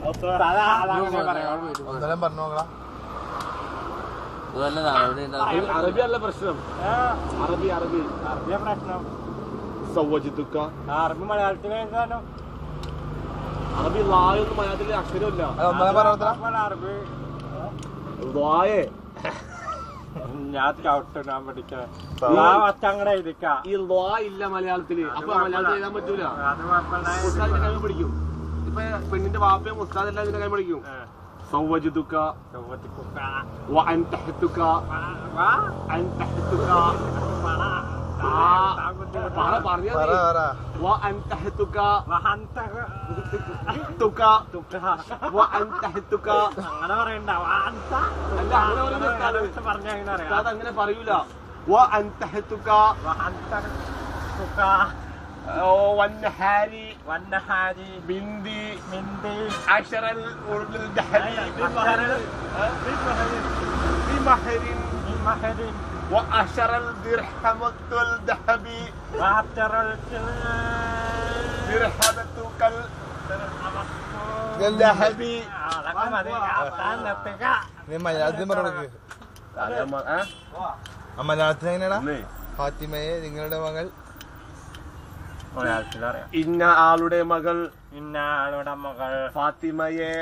ഒന്നെല്ലാം പറഞ്ഞു നോക്കണം. അറബി അല്ല പ്രശ്നം. അറബി അറബിയ പ്രശ്നം. സൗവജിത്തുക്ക അറബി മലയാളത്തിൽ അറബി ലായൊന്നും മലയാളത്തിൽ അക്ഷരമില്ല. അറബി ലായേ ഞാൻ ചവിട്ടാൻ പഠിക്കാൻ ഈ ലോ ഇല്ല മലയാളത്തില്. അപ്പൊ മലയാളത്തിൽ എഴുതാൻ പറ്റൂല. മുസ്താദിന്റെ കൈ പിടിക്കും. ഇപ്പൊ പെണ്ണിന്റെ വാപ്പയും മുസ്താദെല്ലാം ഇതിന്റെ കൈ പിടിക്കും. സൗവജിത്തുക്ക വഅൻതഹത്തുക അൻതഹത്തുക وأنتهتك അങ്ങനെ പറയൂല. والنهاري بندي عشر الأرض الذهبي بمهر وعشر الدرهم الذهبي وعشر درهمتك الذهبي. മലയാളത്തിൽ എങ്ങനെയാ ഫാത്തിമയെ നിങ്ങളുടെ മകൾ? ഇന്ന ആളുടെ മകൾ ഫാത്തിമയെ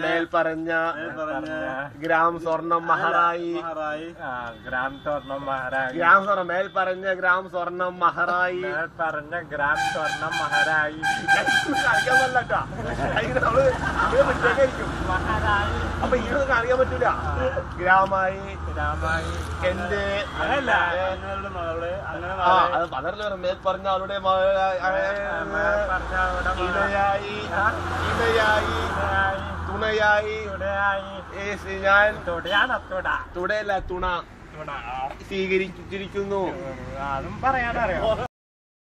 മേൽ പറഞ്ഞ ഗ്രാം സ്വർണം മഹറായി. മേൽ പറഞ്ഞ ഗ്രാം സ്വർണം മഹറായി. അപ്പൊ ഇതൊന്നും അറിയാൻ പറ്റൂല. ഗ്രാമായി എന്റെ അതല്ല മേൽ പറഞ്ഞ ആളുടെ ഇണയായി തുണയായി ഞാൻ തുടയല്ല തുണ സ്വീകരിച്ചിരിക്കുന്നു. അതും പറയാനറിയാം.